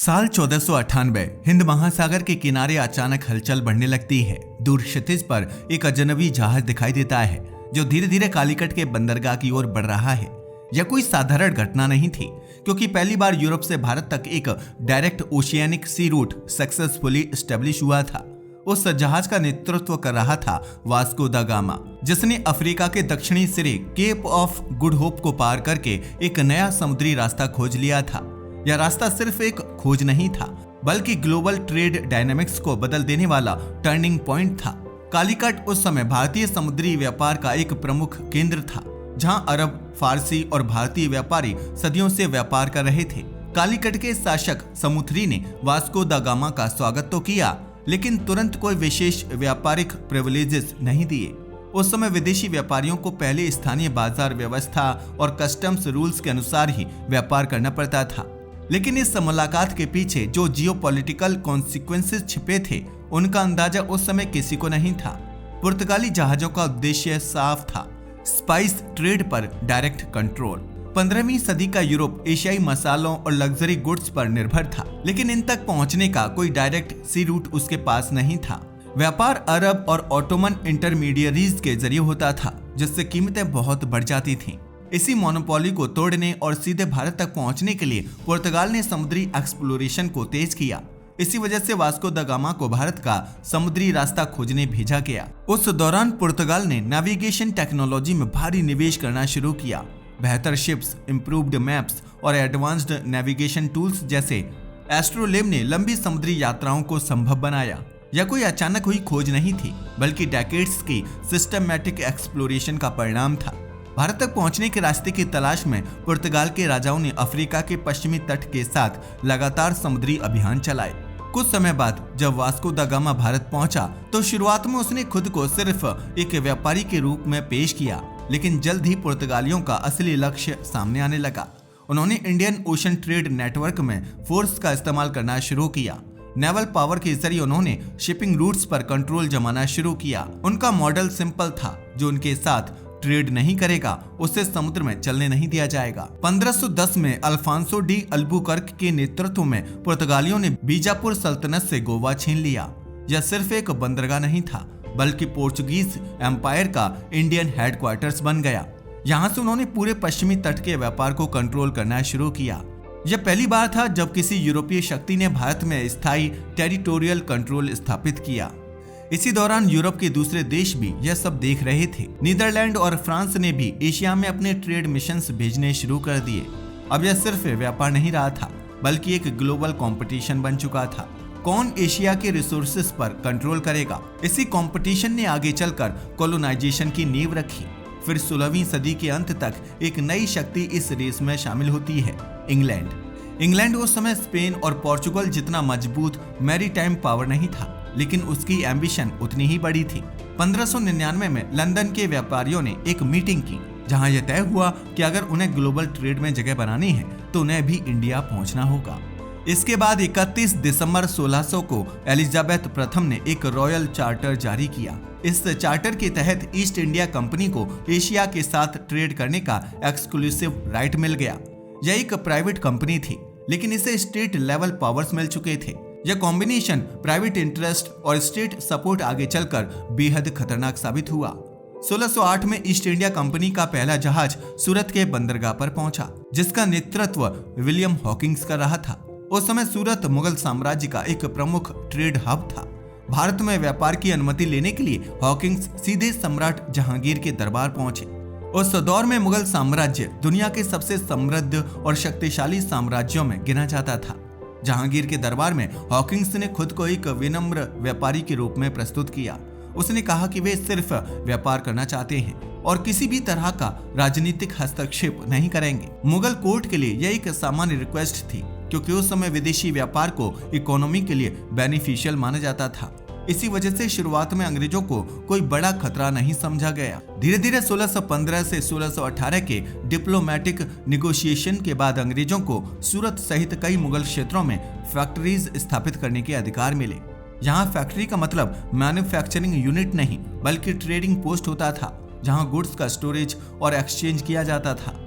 साल 1498 हिंद महासागर के किनारे अचानक हलचल बढ़ने लगती है। दूर क्षितिज पर एक अजनबी जहाज दिखाई देता है जो धीरे धीरे कालीकट के बंदरगाह की ओर बढ़ रहा है। यह कोई साधारण घटना नहीं थी, क्योंकि पहली बार यूरोप से भारत तक एक डायरेक्ट ओशियानिक सी रूट सक्सेसफुली एस्टेब्लिश हुआ था। उस जहाज का नेतृत्व कर रहा था वास्को द गामा, जिसने अफ्रीका के दक्षिणी सिरे केप ऑफ गुड होप को पार करके एक नया समुद्री रास्ता खोज लिया था। यह रास्ता सिर्फ एक खोज नहीं था, बल्कि ग्लोबल ट्रेड डायनामिक्स को बदल देने वाला टर्निंग पॉइंट था। कालीकट उस समय भारतीय समुद्री व्यापार का एक प्रमुख केंद्र था, जहां अरब, फारसी और भारतीय व्यापारी सदियों से व्यापार कर रहे थे। कालीकट के शासक समुद्री ने वास्को द गामा का स्वागत तो किया, लेकिन तुरंत कोई विशेष व्यापारिक प्रिविलेजेस नहीं दिए। उस समय विदेशी व्यापारियों को पहले स्थानीय बाजार व्यवस्था और कस्टम्स रूल्स के अनुसार ही व्यापार करना पड़ता था। लेकिन इस मुलाकात के पीछे जो जियोपॉलिटिकल कॉन्सिक्वेंसेस छिपे थे, उनका अंदाजा उस समय किसी को नहीं था। पुर्तगाली जहाजों का उद्देश्य साफ था, स्पाइस ट्रेड पर डायरेक्ट कंट्रोल। 15वीं सदी का यूरोप एशियाई मसालों और लग्जरी गुड्स पर निर्भर था, लेकिन इन तक पहुंचने का कोई डायरेक्ट सी रूट उसके पास नहीं था। व्यापार अरब और ऑटोमन इंटरमीडियरीज के जरिए होता था, जिससे कीमतें बहुत बढ़ जाती थीं। इसी मोनोपोली को तोड़ने और सीधे भारत तक पहुंचने के लिए पुर्तगाल ने समुद्री एक्सप्लोरेशन को तेज किया। इसी वजह से वास्को द गामा को भारत का समुद्री रास्ता खोजने भेजा गया। उस दौरान पुर्तगाल ने नेविगेशन टेक्नोलॉजी में भारी निवेश करना शुरू किया। बेहतर शिप्स, इंप्रूव्ड मैप्स और एडवांस्ड नेविगेशन टूल्स जैसे एस्ट्रोलेब ने लंबी समुद्री यात्राओं को संभव बनाया। यह कोई अचानक हुई खोज नहीं थी, बल्कि डेकेड्स की सिस्टमैटिक एक्सप्लोरेशन का परिणाम था। भारत तक पहुंचने के रास्ते की तलाश में पुर्तगाल के राजाओं ने अफ्रीका के पश्चिमी तट के साथ लगातार समुद्री अभियान चलाए। कुछ समय बाद जब वास्को द गामा भारत पहुंचा, तो शुरुआत में उसने खुद को सिर्फ एक व्यापारी के रूप में पेश किया, लेकिन जल्द ही पुर्तगालियों का असली लक्ष्य सामने आने लगा। उन्होंने इंडियन ओशन ट्रेड नेटवर्क में फोर्स का इस्तेमाल करना शुरू किया। नेवल पावर के जरिए उन्होंने शिपिंग रूट्स पर कंट्रोल जमाना शुरू किया। उनका मॉडल सिंपल था, जो उनके साथ ट्रेड नहीं करेगा उसे समुद्र में चलने नहीं दिया जाएगा। 1510 में अल्फांसो डी अल्बुकर्क के नेतृत्व में पुर्तगालियों ने बीजापुर सल्तनत से गोवा छीन लिया। यह सिर्फ एक बंदरगाह नहीं था, बल्कि पोर्चुगीज एम्पायर का इंडियन हेडक्वार्टर्स बन गया। यहाँ से उन्होंने पूरे पश्चिमी तट के व्यापार को कंट्रोल करना शुरू किया। यह पहली बार था जब किसी यूरोपीय शक्ति ने भारत में स्थायी टेरिटोरियल कंट्रोल स्थापित किया। इसी दौरान यूरोप के दूसरे देश भी यह सब देख रहे थे। नीदरलैंड और फ्रांस ने भी एशिया में अपने ट्रेड मिशंस भेजने शुरू कर दिए। अब यह सिर्फ व्यापार नहीं रहा था, बल्कि एक ग्लोबल कंपटीशन बन चुका था। कौन एशिया के रिसोर्सेज पर कंट्रोल करेगा? इसी कंपटीशन ने आगे चलकर कॉलोनाइजेशन की नींव रखी। फिर 16वीं सदी के अंत तक एक नई शक्ति इस रेस में शामिल होती है, इंग्लैंड उस समय स्पेन और पोर्चुगल जितना मजबूत मैरीटाइम पावर नहीं था, लेकिन उसकी एम्बिशन उतनी ही बड़ी थी। 1599 में लंदन के व्यापारियों ने एक मीटिंग की, जहां यह तय हुआ कि अगर उन्हें ग्लोबल ट्रेड में जगह बनानी है तो उन्हें भी इंडिया पहुंचना होगा। इसके बाद 31 दिसंबर 1600 को एलिजाबेथ प्रथम ने एक रॉयल चार्टर जारी किया। इस चार्टर के तहत ईस्ट इंडिया कंपनी को एशिया के साथ ट्रेड करने का एक्सक्लूसिव राइट मिल गया। यह एक प्राइवेट कंपनी थी, लेकिन इसे स्टेट लेवल पावर्स मिल चुके थे। यह कॉम्बिनेशन प्राइवेट इंटरेस्ट और स्टेट सपोर्ट आगे चलकर बेहद खतरनाक साबित हुआ। 1608 में ईस्ट इंडिया कंपनी का पहला जहाज सूरत के बंदरगाह पर पहुंचा, जिसका नेतृत्व विलियम हॉकिंस कर रहा था। उस समय सूरत मुगल साम्राज्य का एक प्रमुख ट्रेड हब था। भारत में व्यापार की अनुमति लेने के लिए हॉकिंस सीधे सम्राट जहांगीर के दरबार पहुंचे। उस दौर में मुगल साम्राज्य दुनिया के सबसे समृद्ध और शक्तिशाली साम्राज्यों में गिना जाता था। जहांगीर के दरबार में हॉकिंस ने खुद को एक विनम्र व्यापारी के रूप में प्रस्तुत किया। उसने कहा कि वे सिर्फ व्यापार करना चाहते हैं और किसी भी तरह का राजनीतिक हस्तक्षेप नहीं करेंगे। मुगल कोर्ट के लिए यह एक सामान्य रिक्वेस्ट थी, क्योंकि उस समय विदेशी व्यापार को इकोनॉमी के लिए बेनिफिशियल माना जाता था। इसी वजह से शुरुआत में अंग्रेजों को कोई बड़ा खतरा नहीं समझा गया। धीरे धीरे 1615 से 1618 के डिप्लोमेटिक निगोशिएशन के बाद अंग्रेजों को सूरत सहित कई मुगल क्षेत्रों में फैक्ट्रीज स्थापित करने के अधिकार मिले। यहाँ फैक्ट्री का मतलब मैन्युफैक्चरिंग यूनिट नहीं, बल्कि ट्रेडिंग पोस्ट होता था, जहाँ गुड्स का स्टोरेज और एक्सचेंज किया जाता था।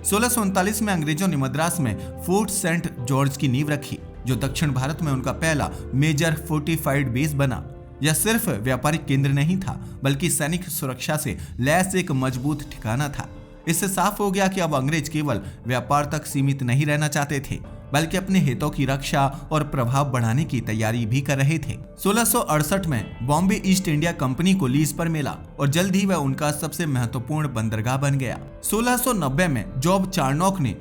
1639 में अंग्रेजों ने मद्रास में फोर्ट सेंट जॉर्ज की नींव रखी। जो दक्षिण भारत में उनका पहला मेजर फोर्टिफाइड बेस बना। यह सिर्फ व्यापारिक केंद्र नहीं था, बल्कि सैनिक सुरक्षा से लैस एक मजबूत ठिकाना था। इससे साफ हो गया कि अब अंग्रेज केवल व्यापार तक सीमित नहीं रहना चाहते थे, बल्कि अपने हितों की रक्षा और प्रभाव बढ़ाने की तैयारी भी कर रहे थे। 1668 में बॉम्बे ईस्ट इंडिया कंपनी को लीज पर मिला और जल्द ही वह उनका सबसे महत्वपूर्ण बंदरगाह बन गया। 1690 में जॉब चार्नोक ने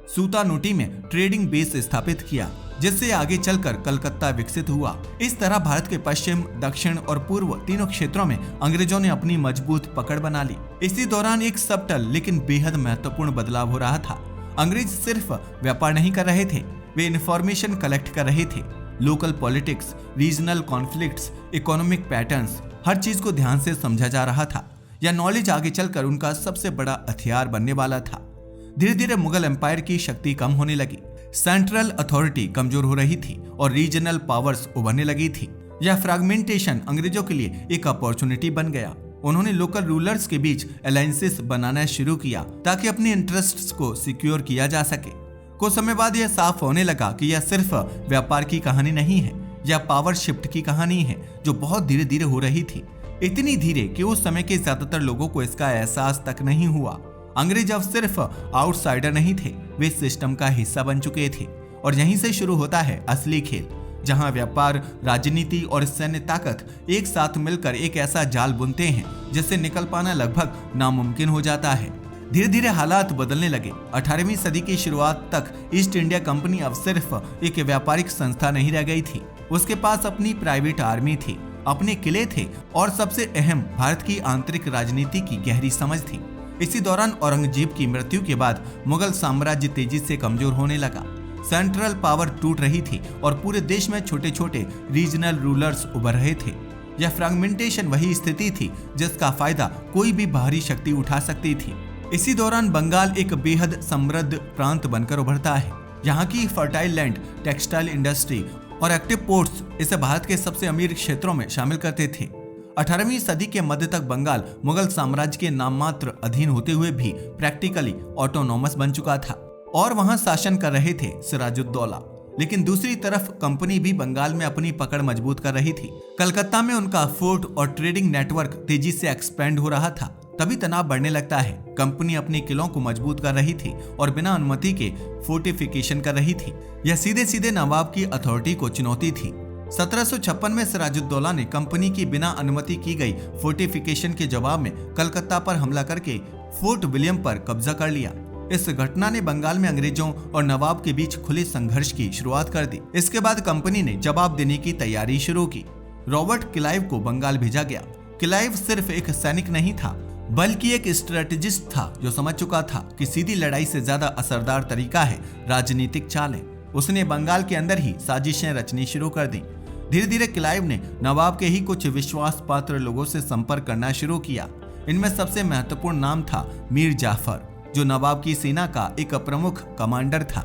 सूतानुटी में ट्रेडिंग बेस स्थापित किया, जिससे आगे चलकर कलकत्ता विकसित हुआ। इस तरह भारत के पश्चिम, दक्षिण और पूर्व तीनों क्षेत्रों में अंग्रेजों ने अपनी मजबूत पकड़ बना ली। इसी दौरान एक सबटल लेकिन बेहद महत्वपूर्ण बदलाव हो रहा था। अंग्रेज सिर्फ व्यापार नहीं कर रहे थे, वे इंफॉर्मेशन कलेक्ट कर रहे थे। Local politics, regional conflicts, economic patterns, हर चीज को ध्यान से समझा जा रहा था। यह नॉलेज आगे चलकर उनका सबसे बड़ा हथियार बनने वाला था। धीरे धीरे मुगल एम्पायर की शक्ति कम होने लगी, सेंट्रल अथॉरिटी कमजोर हो रही थी और रीजनल पावर्स उभरने लगी थी। यह फ्रैगमेंटेशन अंग्रेजों के लिए एक अपॉर्चुनिटी बन गया। उन्होंने लोकल रूलर्स के बीच अलायंसेस बनाना शुरू किया ताकि अपने इंटरेस्ट्स को सिक्योर किया जा सके। कुछ समय बाद यह साफ होने लगा कि यह सिर्फ व्यापार की कहानी नहीं है, यह पावर शिफ्ट की कहानी है जो बहुत धीरे धीरे हो रही थी। इतनी धीरे कि उस समय के ज्यादातर लोगों को इसका एहसास तक नहीं हुआ। अंग्रेज अब सिर्फ आउटसाइडर नहीं थे, वे सिस्टम का हिस्सा बन चुके थे। और यहीं से शुरू होता है असली खेल, जहां व्यापार, राजनीति और सैन्य ताकत एक साथ मिलकर एक ऐसा जाल बुनते हैं जिससे निकल पाना लगभग नामुमकिन हो जाता है। धीरे धीरे हालात बदलने लगे। 18वीं सदी की शुरुआत तक ईस्ट इंडिया कंपनी अब सिर्फ एक व्यापारिक संस्था नहीं रह गई थी। उसके पास अपनी प्राइवेट आर्मी थी, अपने किले थे और सबसे अहम भारत की आंतरिक राजनीति की गहरी समझ थी। इसी दौरान औरंगजेब की मृत्यु के बाद मुगल साम्राज्य तेजी से कमजोर होने लगा। सेंट्रल पावर टूट रही थी और पूरे देश में छोटे छोटे रीजनल रूलर्स उभर रहे थे। यह फ्रैगमेंटेशन वही स्थिति थी जिसका फायदा कोई भी बाहरी शक्ति उठा सकती थी। इसी दौरान बंगाल एक बेहद समृद्ध प्रांत बनकर उभरता है। यहाँ की फर्टाइल लैंड, टेक्सटाइल इंडस्ट्री और एक्टिव पोर्ट्स इसे भारत के सबसे अमीर क्षेत्रों में शामिल करते थे। 18वीं सदी के मध्य तक बंगाल मुगल साम्राज्य के नाममात्र अधीन होते हुए भी प्रैक्टिकली ऑटोनॉमस बन चुका था और वहां शासन कर रहे थे सिराजुद्दौला। लेकिन दूसरी तरफ कंपनी भी बंगाल में अपनी पकड़ मजबूत कर रही थी। कलकत्ता में उनका फोर्ट और ट्रेडिंग नेटवर्क तेजी से एक्सपेंड हो रहा था। तभी तनाव बढ़ने लगता है। कंपनी अपने किलों को मजबूत कर रही थी और बिना अनुमति के फोर्टिफिकेशन कर रही थी। यह सीधे सीधे नवाब की अथॉरिटी को चुनौती थी। 1756 में सिराजुद्दौला ने कंपनी की बिना अनुमति की गई फोर्टिफिकेशन के जवाब में कलकत्ता पर हमला करके फोर्ट विलियम पर कब्जा कर लिया। इस घटना ने बंगाल में अंग्रेजों और नवाब के बीच खुले संघर्ष की शुरुआत कर दी। इसके बाद कंपनी ने जवाब देने की तैयारी शुरू की। रॉबर्ट क्लाइव को बंगाल भेजा गया। क्लाइव सिर्फ एक सैनिक नहीं था, बल्कि एक स्ट्रेटेजिस्ट था जो समझ चुका था कि सीधी लड़ाई से ज्यादा असरदार तरीका है राजनीतिक चालें। उसने बंगाल के अंदर ही साजिशें रचनी शुरू कर दी। धीरे धीरे क्लाइव ने नवाब के ही कुछ विश्वास पात्र लोगों से संपर्क करना शुरू किया। इनमें सबसे महत्वपूर्ण नाम था मीर जाफर, जो नवाब की सेना का एक प्रमुख कमांडर था।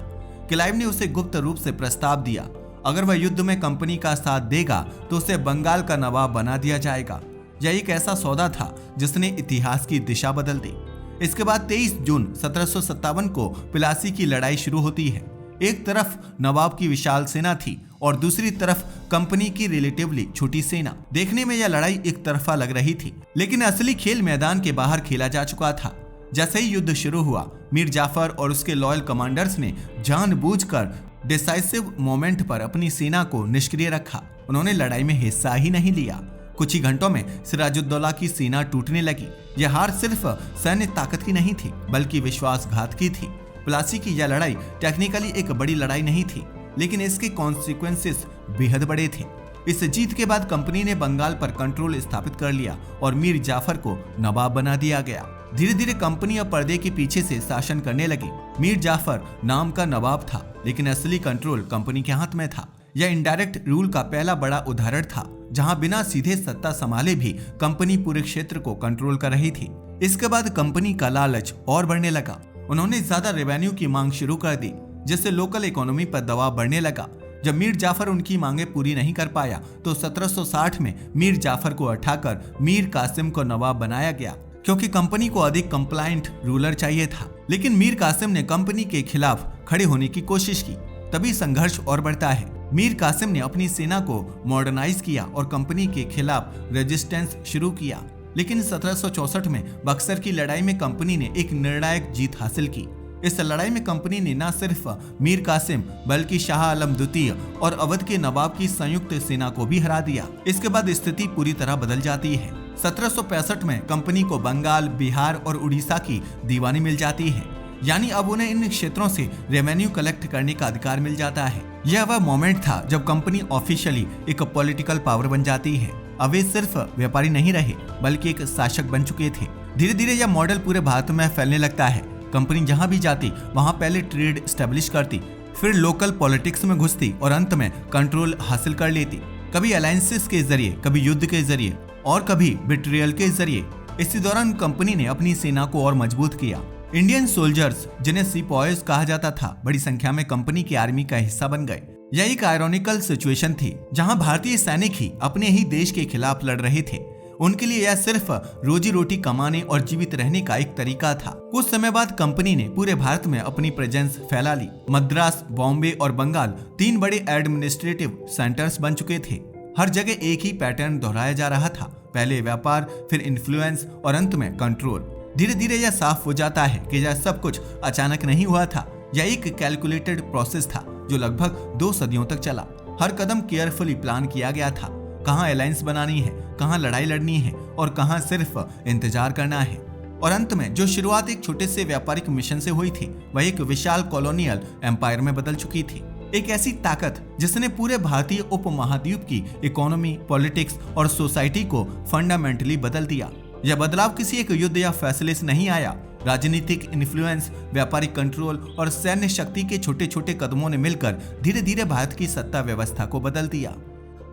क्लाइव ने उसे गुप्त रूप से प्रस्ताव दिया, अगर वह युद्ध में कंपनी का साथ देगा तो उसे बंगाल का नवाब बना दिया जाएगा। यह एक ऐसा सौदा था जिसने इतिहास की दिशा बदल दी। इसके बाद 23 जून 1757 को प्लासी की लड़ाई शुरू होती है। एक तरफ नवाब की विशाल सेना थी और दूसरी तरफ कंपनी की रिलेटिवली छोटी सेना। देखने में यह लड़ाई एक तरफा लग रही थी, लेकिन असली खेल मैदान के बाहर खेला जा चुका था। जैसे ही युद्ध शुरू हुआ, मीर जाफर और उसके लॉयल कमांडर्स ने जानबूझकर डिसाइसिव मोमेंट पर अपनी सेना को निष्क्रिय रखा। उन्होंने लड़ाई में हिस्सा ही नहीं लिया। कुछ ही घंटों में सिराजुद्दौला की सेना टूटने लगी। यह हार सिर्फ सैन्य ताकत की नहीं थी, बल्कि विश्वासघात की थी। प्लासी की यह लड़ाई टेक्निकली एक बड़ी लड़ाई नहीं थी, लेकिन इसके कॉन्सिक्वेंसेस बेहद बड़े थे। इस जीत के बाद कंपनी ने बंगाल पर कंट्रोल स्थापित कर लिया और मीर जाफर को नवाब बना दिया गया। धीरे धीरे कंपनी अब पर्दे के पीछे से शासन करने लगी। मीर जाफर नाम का नवाब था, लेकिन असली कंट्रोल कंपनी के हाथ में था। यह इनडायरेक्ट रूल का पहला बड़ा उदाहरण था, जहां बिना सीधे सत्ता संभाले भी कंपनी पूरे क्षेत्र को कंट्रोल कर रही थी। इसके बाद कंपनी का लालच और बढ़ने लगा। उन्होंने ज्यादा रेवेन्यू की मांग शुरू कर दी, जिससे लोकल इकोनॉमी पर दबाव बढ़ने लगा। जब मीर जाफर उनकी मांगे पूरी नहीं कर पाया तो 1760 में मीर जाफर को हटाकर मीर कासिम को नवाब बनाया गया, क्योंकि कंपनी को अधिक कंप्लायंट रूलर चाहिए था। लेकिन मीर कासिम ने कंपनी के खिलाफ खड़े होने की कोशिश की। तभी संघर्ष और बढ़ता है। मीर कासिम ने अपनी सेना को मॉडर्नाइज किया और कंपनी के खिलाफ रेजिस्टेंस शुरू किया। लेकिन 1764 में बक्सर की लड़ाई में कंपनी ने एक निर्णायक जीत हासिल की। इस लड़ाई में कंपनी ने न सिर्फ मीर कासिम बल्कि शाह आलम द्वितीय और अवध के नवाब की संयुक्त सेना को भी हरा दिया। इसके बाद स्थिति पूरी तरह बदल जाती है। 1765 में कंपनी को बंगाल, बिहार और उड़ीसा की दीवानी मिल जाती है, यानी अब उन्हें इन क्षेत्रों से रेवेन्यू कलेक्ट करने का अधिकार मिल जाता है। यह वह मोमेंट था जब कंपनी ऑफिशियली एक पॉलिटिकल पावर बन जाती है। अब वे सिर्फ व्यापारी नहीं रहे बल्कि एक शासक बन चुके थे। धीरे धीरे यह मॉडल पूरे भारत में फैलने लगता है। कंपनी जहां भी जाती वहां पहले ट्रेड स्टैब्लिश करती, फिर लोकल पॉलिटिक्स में घुसती और अंत में कंट्रोल हासिल कर लेती, कभी अलायंसेस के जरिए, कभी युद्ध के जरिए और कभी बिट्रियल के जरिए। इसी दौरान कंपनी ने अपनी सेना को और मजबूत किया। इंडियन सोल्जर्स, जिन्हें सिपॉयज कहा जाता था, बड़ी संख्या में कंपनी की आर्मी का हिस्सा बन गए। यह एक आयरॉनिकल सिचुएशन थी जहां भारतीय सैनिक ही अपने ही देश के खिलाफ लड़ रहे थे। उनके लिए यह सिर्फ रोजी रोटी कमाने और जीवित रहने का एक तरीका था। कुछ समय बाद कंपनी ने पूरे भारत में अपनी प्रेजेंस फैला ली। मद्रास, बॉम्बे और बंगाल 3 बड़े एडमिनिस्ट्रेटिव सेंटर्स बन चुके थे। हर जगह एक ही पैटर्न दोहराया जा रहा था, पहले व्यापार, फिर इन्फ्लुएंस और अंत में कंट्रोल। धीरे धीरे यह साफ हो जाता है कि यह सब कुछ अचानक नहीं हुआ था। यह एक कैलकुलेटेड प्रोसेस था जो लगभग 2 सदियों तक चला। हर कदम केयरफुली प्लान किया गया था। कहां अलायंस बनानी है, कहां लड़ाई लड़नी है और कहां सिर्फ इंतजार करना है। और अंत में जो शुरुआत एक छोटे से व्यापारिक मिशन से हुई थी, वह एक विशाल कॉलोनियल एम्पायर में बदल चुकी थी। एक ऐसी ताकत जिसने पूरे भारतीय उपमहाद्वीप की इकोनॉमी, पॉलिटिक्स और सोसाइटी को फंडामेंटली बदल दिया। यह बदलाव किसी एक युद्ध या फैसले से नहीं आया। राजनीतिक इन्फ्लुएंस, व्यापारिक कंट्रोल और सैन्य शक्ति के छोटे छोटे कदमों ने मिलकर धीरे धीरे भारत की सत्ता व्यवस्था को बदल दिया।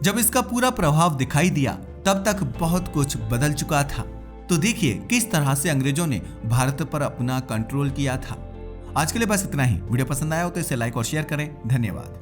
जब इसका पूरा प्रभाव दिखाई दिया तब तक बहुत कुछ बदल चुका था। तो देखिए किस तरह से अंग्रेजों ने भारत पर अपना कंट्रोल किया था। आज के लिए बस इतना ही। वीडियो पसंद आया हो तो इसे लाइक और शेयर करें। धन्यवाद।